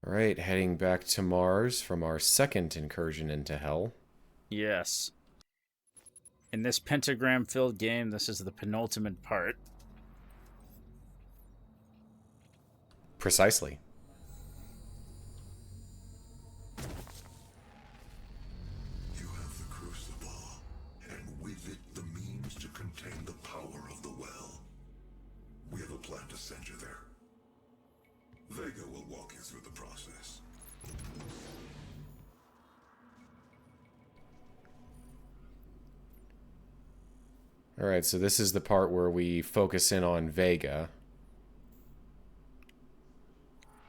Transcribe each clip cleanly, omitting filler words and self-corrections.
Alright, heading back to Mars from our second incursion into Hell. Yes. In this pentagram-filled game, this is the penultimate part. Precisely. You have the crucible, and with it the means to contain the power of the well. We have a plan to send you there. VEGA will walk you through the process. Alright, so this is the part where we focus in on VEGA.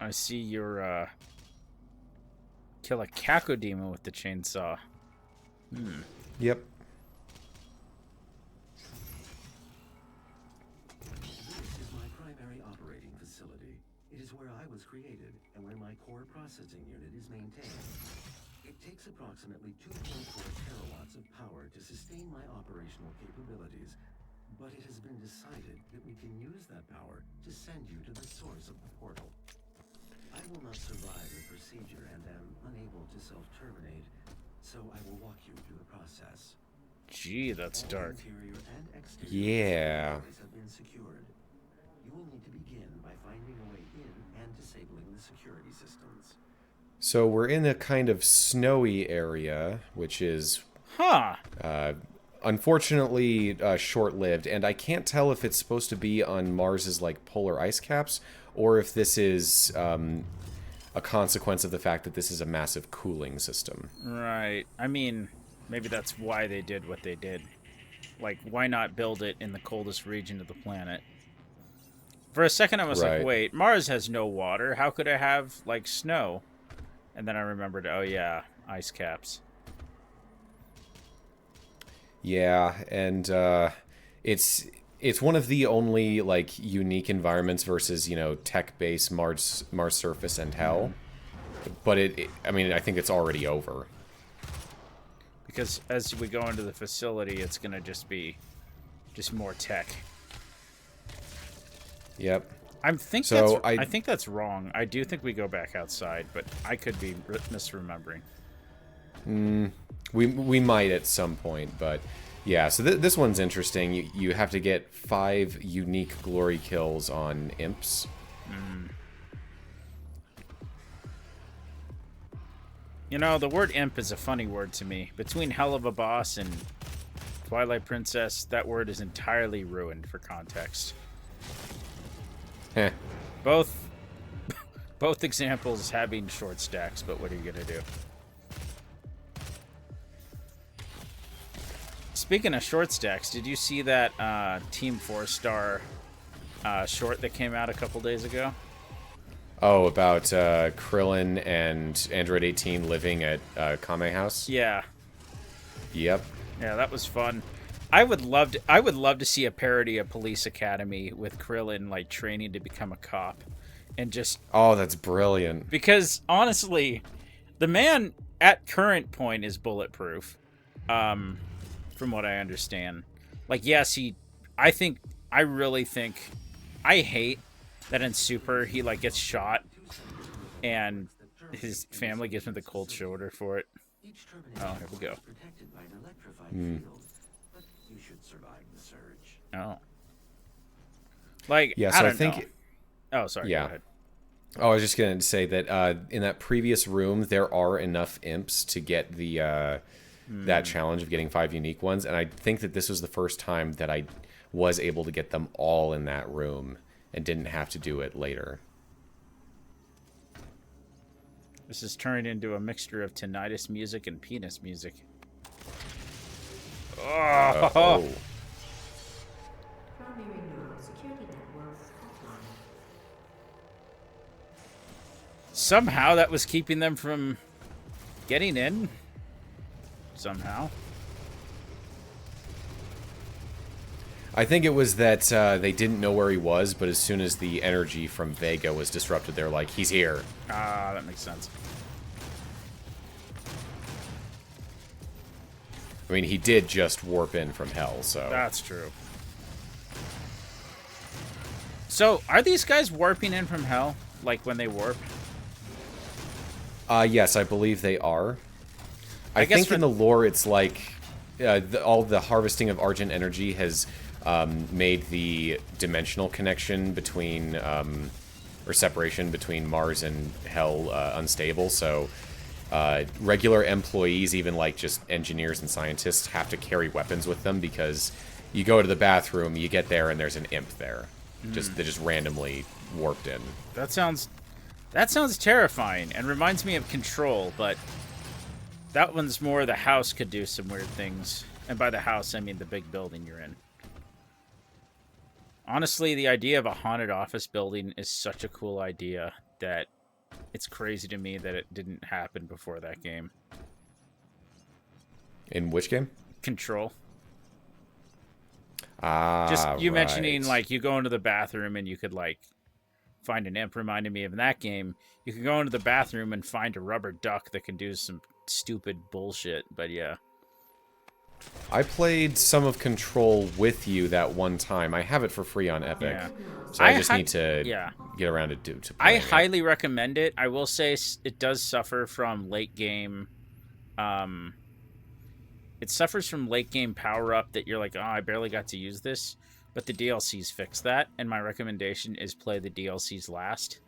I see your, kill a cacodemon with the chainsaw. Yep. This is my primary operating facility. It is where I was created and where my core processing unit is maintained. It takes approximately 2.4 terawatts of power to sustain my operational capabilities, but it has been decided that we can use that power to send you to the source of the portal. I will not survive the procedure and am unable to self-terminate, so I will walk you through the process. Gee, that's dark. Interior and exterior Yeah. facilities have been secured. You will need to begin by finding a way in and disabling the security systems. So we're in a kind of snowy area, which is Huh. unfortunately short-lived, and I can't tell if it's supposed to be on Mars's like polar ice caps, or if this is a consequence of the fact that this is a massive cooling system. Right. I mean, maybe that's why they did what they did. Like, why not build it in the coldest region of the planet? For a second, I was Right. like, wait, Mars has no water. How could it have, like, snow? And then I remembered, oh yeah, ice caps. Yeah, and it's one of the only like unique environments versus, you know, tech-based Mars surface and Hell. But I mean, I think it's already over. Because as we go into the facility, it's going to just be just more tech. Yep. I I think that's wrong. I do think we go back outside, but I could be misremembering. We might at some point, but yeah. So this one's interesting. You have to get 5 unique glory kills on imps. You know, the word imp is a funny word to me. Between Hell of a Boss and Twilight Princess, that word is entirely ruined for context. Heh. Both examples having short stacks, but what are you gonna do? Speaking of short stacks, did you see that Team 4-Star short that came out a couple days ago? Oh, about Krillin and Android 18 living at Kame House? Yeah. Yep. Yeah, that was fun. I would love to see a parody of Police Academy with Krillin like training to become a cop, and just Oh, that's brilliant. because honestly, the man at current point is bulletproof, from what I understand. Like, yes, I really think, I hate that in Super he like gets shot, and his family gives him the cold shoulder for it. Each terminal Oh, here we go. is protected by an electrified field, but you should survive the surge. Oh, like Yeah, I so I don't think know. Oh, sorry. Yeah. Go ahead. Oh, I was just going to say that in that previous room, there are enough imps to get the that challenge of getting 5 unique ones, and I think that this was the first time that I was able to get them all in that room and didn't have to do it later. This is turned into a mixture of tinnitus music and penis music. Oh, Oh. Primary neural security network offline. somehow that was keeping them from getting in. Somehow. I think it was that they didn't know where he was, but as soon as the energy from VEGA was disrupted, they're like, he's here. Ah, that makes sense. I mean, he did just warp in from hell, so... That's true. So, are these guys warping in from hell? Like, when they warp? Yes, I believe they are. I guess think in the lore it's like all the harvesting of Argent energy has made the dimensional connection between, or separation between Mars and Hell unstable, so regular employees, even like just engineers and scientists, have to carry weapons with them because you go to the bathroom, you get there, and there's an imp there. They just randomly warped in. That sounds terrifying and reminds me of Control, but that one's more the house could do some weird things. And by the house, I mean the big building you're in. Honestly, the idea of a haunted office building is such a cool idea that it's crazy to me that it didn't happen before that game. In which game? Control. Just you mentioning, like, you go into the bathroom and you could, like, find an imp reminded me of that game. You can go into the bathroom and find a rubber duck that can do some stupid bullshit, but yeah. I played some of Control with you that one time. I have it for free on Epic. Yeah. So I just need to yeah. get around to I playing it. highly recommend it. I will say it does suffer from late game. It suffers from late game power up that you're like, oh, I barely got to use this. But the DLCs fix that, and my recommendation is play the DLCs last.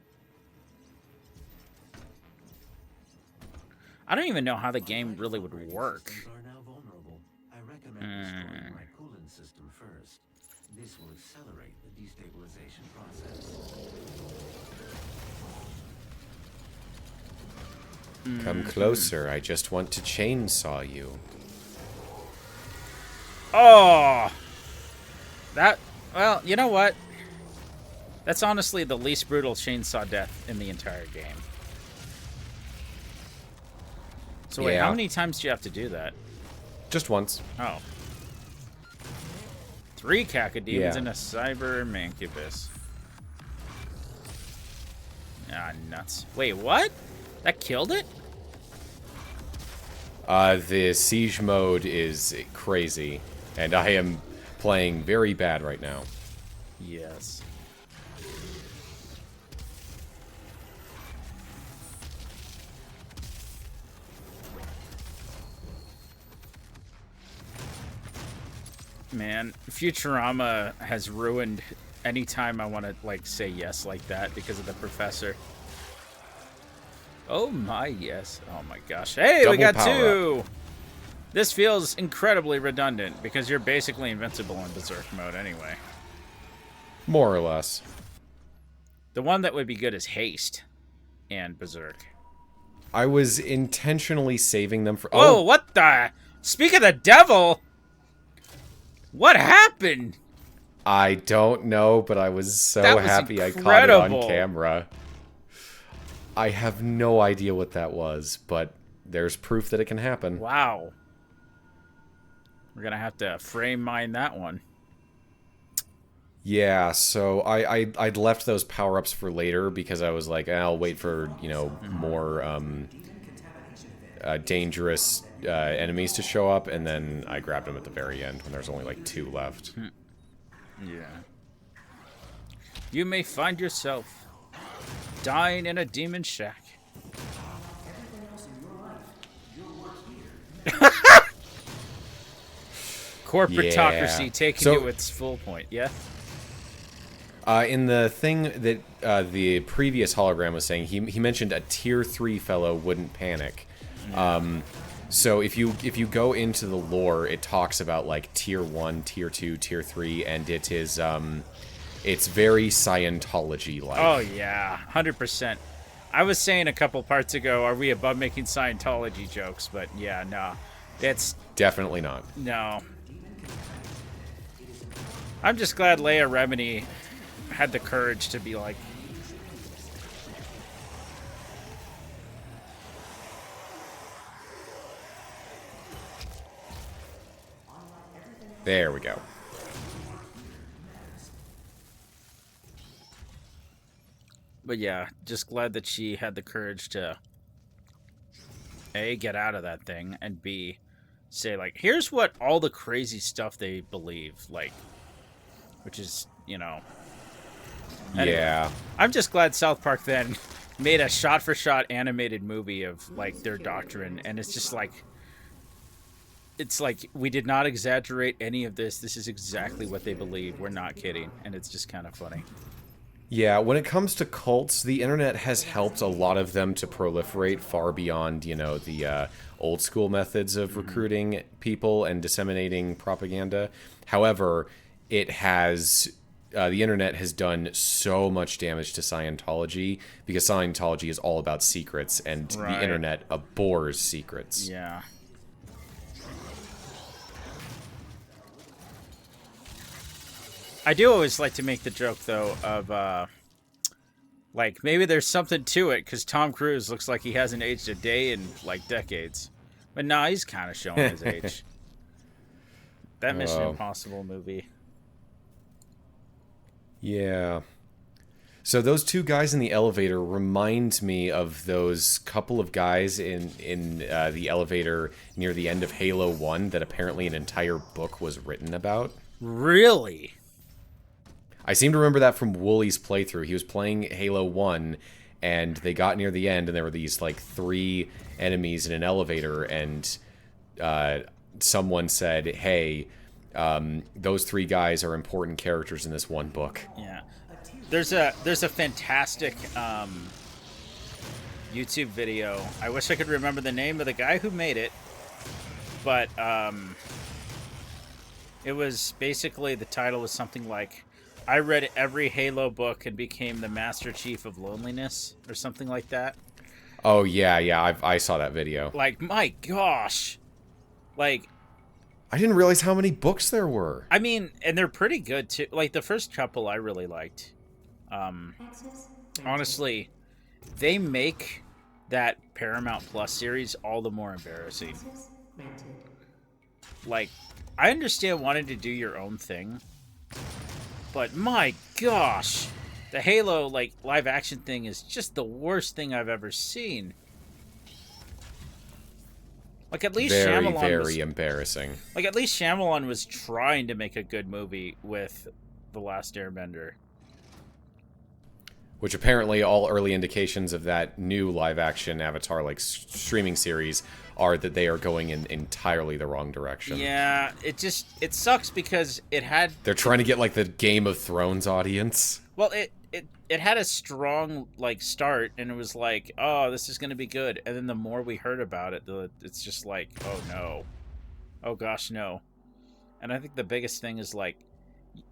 I don't even know how the game really would work. Are now vulnerable. I recommend destroying my coolant system first. This will accelerate the destabilization process. Come closer. I just want to chainsaw you. Oh! Well, you know what? That's honestly the least brutal chainsaw death in the entire game. So wait, Yeah. how many times do you have to do that? Just once. Oh. 3 cacodemons Yeah. and a Cyber-Mancubus. Ah, nuts. Wait, what? That killed it? The siege mode is crazy, and I am playing very bad right now. Yes. Man, Futurama has ruined any time I want to, like, say yes like that because of the professor. Oh my, yes. Oh my gosh. Hey, we Double got power 2! This feels incredibly redundant because you're basically invincible in Berserk mode anyway. More or less. The one that would be good is Haste and Berserk. I was intentionally saving them for... Oh, what the? Speak of the devil! What happened? I don't know, but I was so That was happy I caught it on incredible. camera. I have no idea what that was, but there's proof that it can happen. Wow. We're gonna have to frame mine that one. Yeah, so I'd left those power-ups for later because I was like, I'll wait for, more dangerous enemies to show up, and then I grabbed them at the very end when there's only like 2 left. Yeah. You may find yourself dying in a demon shack. Corporatocracy Yeah. taken So- to its full point, yeah? In the thing that the previous hologram was saying, he mentioned a tier 3 fellow wouldn't panic. So if you go into the lore, it talks about like tier 1, tier 2, tier 3, and it is it's very Scientology like. Oh, yeah. 100%. I was saying a couple parts ago, are we above making Scientology jokes? But yeah, no. It's... Definitely not. No. I'm just glad Leia Remini had the courage to be like... There we go. But yeah, just glad that she had the courage to A, get out of that thing, and B, say, like, here's what all the crazy stuff they believe, like, which is, Anyway, Yeah. I'm just glad South Park then made a shot-for-shot animated movie of like their doctrine, and it's just like, it's like, we did not exaggerate any of this. This is exactly what they believe. We're not kidding, and it's just kind of funny. Yeah, when it comes to cults, the internet has helped a lot of them to proliferate far beyond, you know, the old school methods of recruiting people and disseminating propaganda. However, it has the internet has done so much damage to Scientology because Scientology is all about secrets, and the internet abhors secrets. Yeah. I do always like to make the joke, though, of, like, maybe there's something to it, because Tom Cruise looks like he hasn't aged a day in, like, decades. But nah, he's kind of showing his age. That Mission Impossible movie. Yeah. So those two guys in the elevator remind me of those couple of guys in the elevator near the end of Halo 1 that apparently an entire book was written about. Really? I seem to remember that from Wooly's playthrough. He was playing Halo 1, and they got near the end, and there were these, like, 3 enemies in an elevator, and someone said, hey, those 3 guys are important characters in this one book. Yeah. There's a fantastic YouTube video. I wish I could remember the name of the guy who made it, but it was basically, the title was something like, I read every Halo book and became the Master Chief of Loneliness, or something like that. Oh, yeah, I saw that video. Like, my gosh. Like, I didn't realize how many books there were. I mean, and they're pretty good, too. Like, the first couple I really liked. Honestly, they make that Paramount Plus series all the more embarrassing. Like, I understand wanting to do your own thing, but my gosh, the Halo, like, live action thing is just the worst thing I've ever seen. Like, at least Shyamalan very embarrassing. Like, at least Shyamalan was trying to make a good movie with The Last Airbender. Which apparently all early indications of that new live-action Avatar, like, streaming series are that they are going in entirely the wrong direction. Yeah, it sucks because it had... They're trying to get, like, the Game of Thrones audience. Well, it had a strong, like, start, and it was like, oh, this is going to be good. And then the more we heard about it, it's just like, oh, no. Oh, gosh, no. And I think the biggest thing is, like,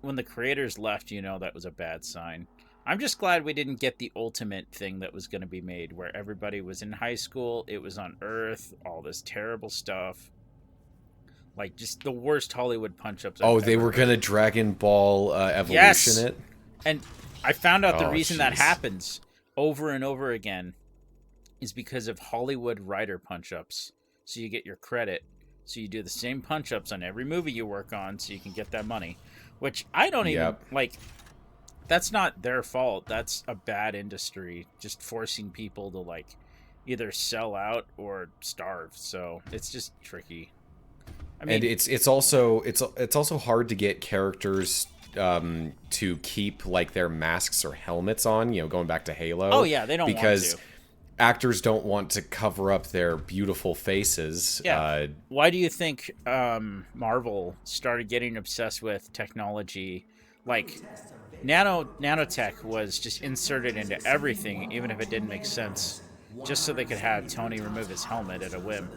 when the creators left, you know that was a bad sign. I'm just glad we didn't get the ultimate thing that was going to be made, where everybody was in high school, it was on Earth, all this terrible stuff. Like, just the worst Hollywood punch-ups. Oh, they were going to Dragon Ball Evolution it? And I found out the reason that happens over and over again is because of Hollywood writer punch-ups. So you get your credit. So you do the same punch-ups on every movie you work on so you can get that money. Which I don't even, like... That's not their fault. That's a bad industry, just forcing people to, like, either sell out or starve. So it's just tricky. I mean, and it's also hard to get characters to keep, like, their masks or helmets on. You know, going back to Halo. Oh yeah, they don't because want to. Actors don't want to cover up their beautiful faces. Yeah. Why do you think Marvel started getting obsessed with technology? Like, nanotech was just inserted into everything, even if it didn't make sense, just so they could have Tony remove his helmet at a whim.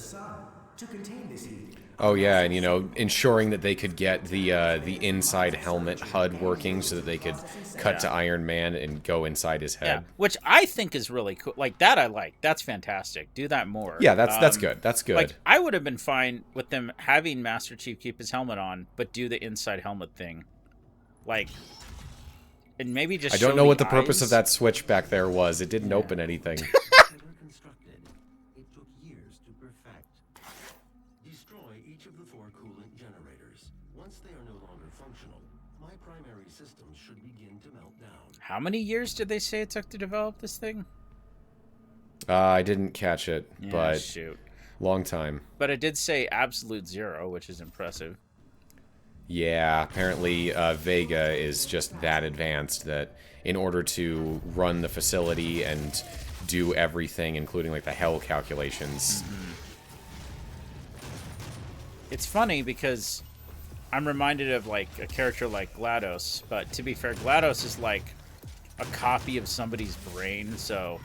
Oh yeah, and, you know, ensuring that they could get the inside helmet HUD working so that they could cut to Iron Man and go inside his head. Yeah, which I think is really cool. Like, that I like. That's fantastic. Do that more. Yeah, that's good. That's good. Like, I would have been fine with them having Master Chief keep his helmet on, but do the inside helmet thing. Like... And maybe just I don't know what the purpose of that switch back there was. It didn't open anything. It took years to perfect. Destroy each of the 4 coolant generators. Once they are no longer functional, my primary systems should begin to melt down. How many years did they say it took to develop this thing? I didn't catch it, Yeah, but shoot. Long time. But it did say absolute 0, which is impressive. Yeah, apparently VEGA is just that advanced that in order to run the facility and do everything, including like the hell calculations. It's funny because I'm reminded of like a character like GLaDOS, but to be fair, GLaDOS is like a copy of somebody's brain, so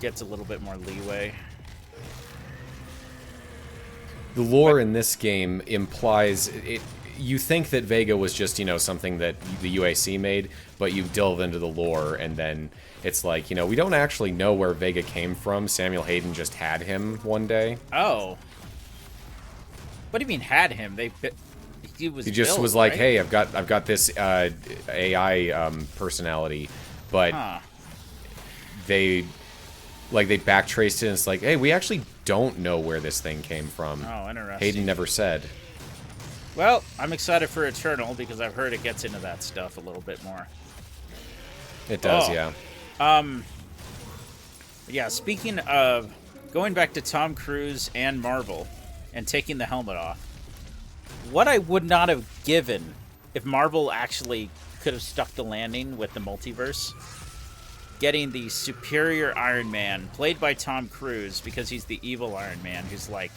gets a little bit more leeway. The lore in this game implies it. You think that VEGA was just, you know, something that the UAC made, but you delve into the lore, and then it's like, you know, we don't actually know where VEGA came from. Samuel Hayden just had him one day. Oh. What do you mean had him? He just built, was like, right? Hey, I've got this AI personality, but they backtraced it, and it's like, hey, we actually don't know where this thing came from. Oh, interesting. Hayden never said. Well, I'm excited for Eternal because I've heard it gets into that stuff a little bit more. It does, yeah. Yeah, speaking of going back to Tom Cruise and Marvel and taking the helmet off, what I would not have given if Marvel actually could have stuck the landing with the multiverse, getting the superior Iron Man played by Tom Cruise, because he's the evil Iron Man who's like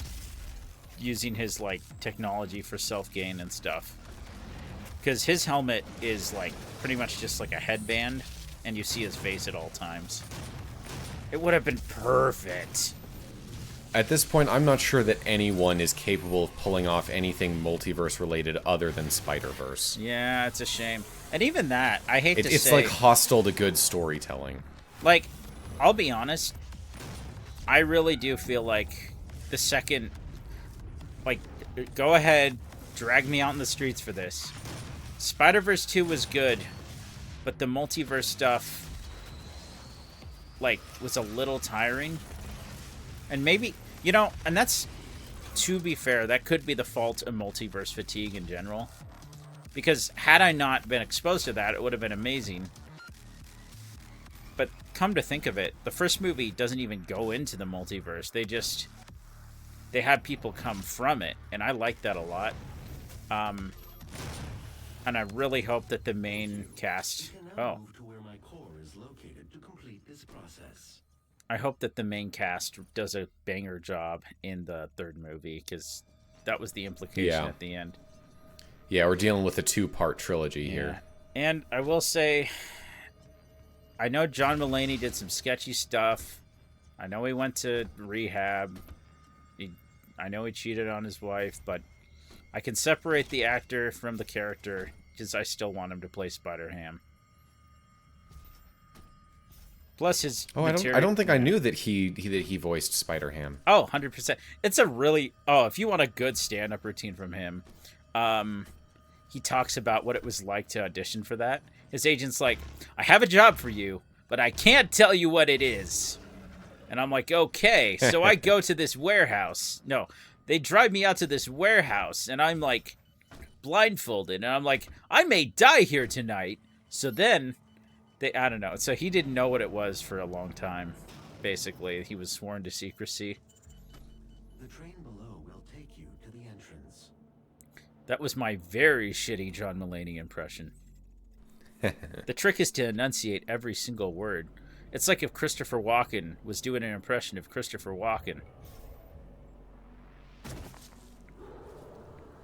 using his like technology for self-gain and stuff, because his helmet is like pretty much just like a headband and you see his face at all times. It would have been perfect. At this point, I'm not sure that anyone is capable of pulling off anything multiverse related other than Spider-Verse. Yeah, it's a shame. And even that, I hate to say... It's like hostile to good storytelling. Like, I'll be honest, I really do feel like the second... Like, go ahead, drag me out in the streets for this. Spider-Verse 2 was good, but the multiverse stuff, like, was a little tiring. And maybe, you know, and that's, to be fair, that could be the fault of multiverse fatigue in general. Because had I not been exposed to that, it would have been amazing. But come to think of it, the first movie doesn't even go into the multiverse. They have people come from it, and I like that a lot. And I really hope that the main cast... Oh. I hope that the main cast does a banger job in the third movie, because that was the implication at the end. Yeah, we're dealing with a 2-part trilogy here. And I will say, I know John Mulaney did some sketchy stuff. I know he went to rehab. I know he cheated on his wife, but I can separate the actor from the character because I still want him to play Spider-Ham. Plus his I don't think I knew that he voiced Spider-Ham. Oh, 100%. It's a really... Oh, if you want a good stand-up routine from him, he talks about what it was like to audition for that. His agent's like, I have a job for you, but I can't tell you what it is. And I'm like, okay. So I go to this warehouse. No, they drive me out to this warehouse, and I'm like blindfolded. And I'm like, I may die here tonight. So then... I don't know. So he didn't know what it was for a long time, basically. He was sworn to secrecy. The train below will take you to the entrance. That was my very shitty John Mulaney impression. The trick is to enunciate every single word. It's like if Christopher Walken was doing an impression of Christopher Walken.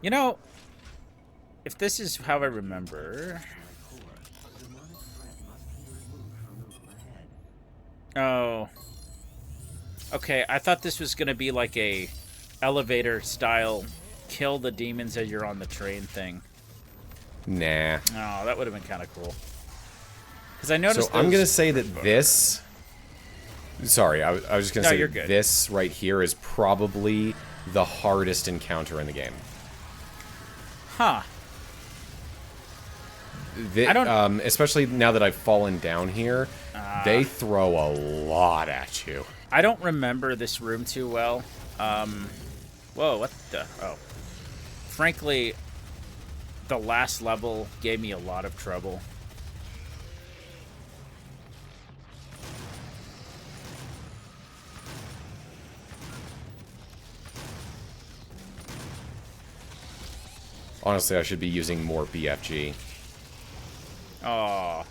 You know, if this is how I remember... Oh. Okay, I thought this was going to be like a elevator style kill the demons as you're on the train thing. Nah. Oh, that would have been kind of cool. Because I noticed I'm going to say that this... Sorry, I was just going to say that this right here is probably the hardest encounter in the game. Huh. Especially now that I've fallen down here, they throw a lot at you. I don't remember this room too well. Whoa, what the... Oh. Frankly, the last level gave me a lot of trouble. Honestly, I should be using more BFG. Oh.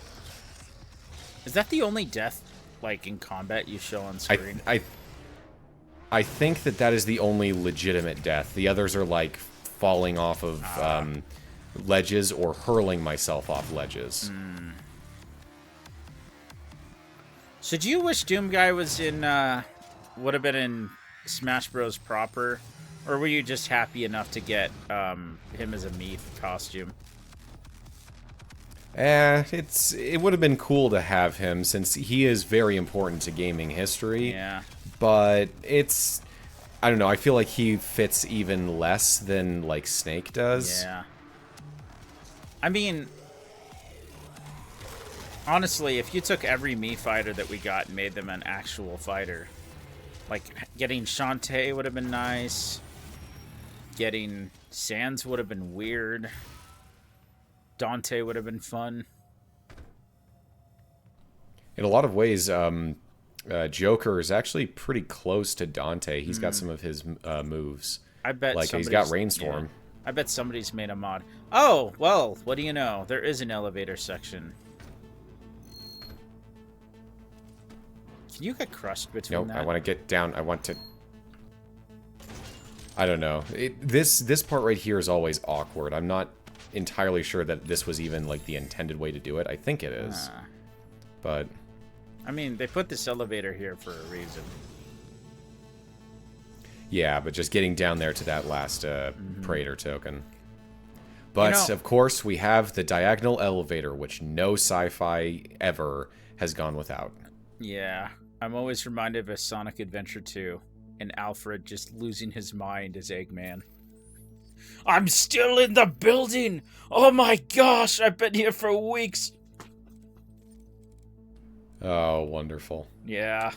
Is that the only death, like, in combat you show on screen? I think that is the only legitimate death. The others are like falling off of ledges or hurling myself off ledges. So do you wish Doomguy was in, would have been in Smash Bros. Proper? Or were you just happy enough to get him as a Mii costume? It would have been cool to have him since he is very important to gaming history. Yeah. But I don't know, I feel like he fits even less than, like, Snake does. Yeah. I mean, honestly, if you took every Mii fighter that we got and made them an actual fighter, like, getting Shantae would have been nice. Getting Sans would have been weird. Dante would have been fun. In a lot of ways, Joker is actually pretty close to Dante. He's got some of his moves. I bet like he's got Rainstorm. Yeah, I bet somebody's made a mod. Oh, well, what do you know? There is an elevator section. Can you get crushed between Nope, that? I want to get down. I want to... I don't know. This part right here is always awkward. I'm not entirely sure that this was even, like, the intended way to do it. I think it is. But... I mean, they put this elevator here for a reason. Yeah, but just getting down there to that last Praetor token. But, of course, we have the diagonal elevator, which no sci-fi ever has gone without. Yeah, I'm always reminded of Sonic Adventure 2 and Alfred just losing his mind as Eggman. I'm still in the building! Oh my gosh, I've been here for weeks! Oh, wonderful. Yeah.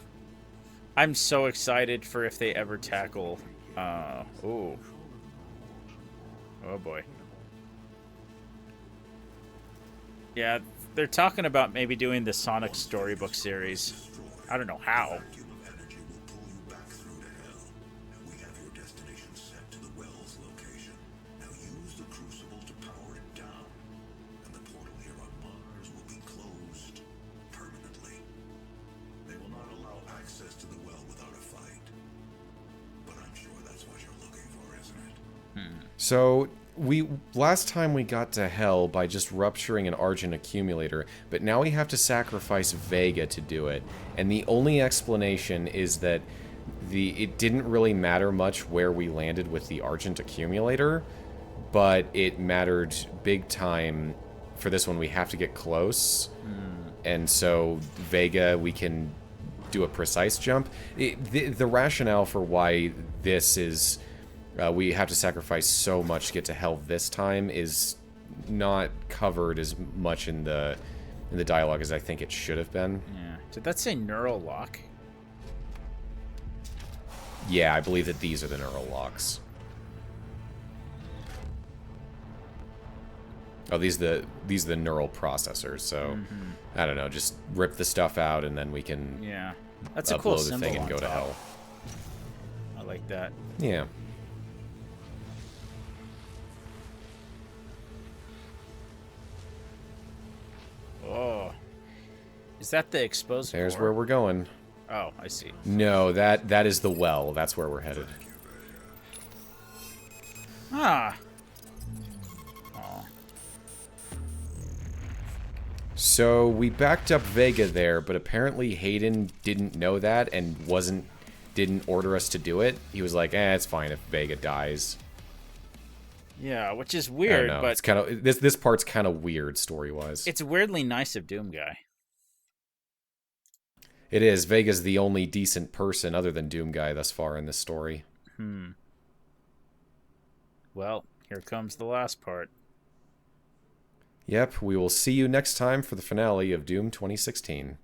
I'm so excited for if they ever tackle... ooh. Oh boy. Yeah, they're talking about maybe doing the Sonic Storybook series. I don't know how. Vacuum of energy will pull you back through to hell. We have your destination set to the well's location. Now use the crucible to power it down. And the portal here on Mars will be closed permanently. They will not allow access to the well without a fight. But I'm sure that's what you're looking for, isn't it? So... last time we got to hell by just rupturing an Argent accumulator, but now we have to sacrifice Vega to do it. And the only explanation is that it didn't really matter much where we landed with the Argent accumulator, but it mattered big time. For this one, we have to get close. And so Vega, we can do a precise jump. The rationale for why this is... we have to sacrifice so much to get to hell this time is not covered as much in the dialogue as I think it should have been. Yeah. Did that say neural lock? Yeah, I believe that these are the neural locks. Oh, these are the neural processors. So I don't know, just rip the stuff out and then we can That's a cool upload the symbol thing and on go to top. hell. I like that. Yeah. Oh. Is that the exposed There's core? where we're going. Oh, I see. No, that is the well. That's where we're headed. Ah. Oh. So we backed up Vega there, but apparently Hayden didn't know that and didn't order us to do it. He was like, it's fine if Vega dies. Yeah, which is I weird, don't know. but It's kind of this part's kind of weird story-wise. it's weirdly nice of Doomguy. It is. Vega's the only decent person other than Doomguy thus far in this story. Well, here comes the last part. Yep, we will see you next time for the finale of Doom 2016.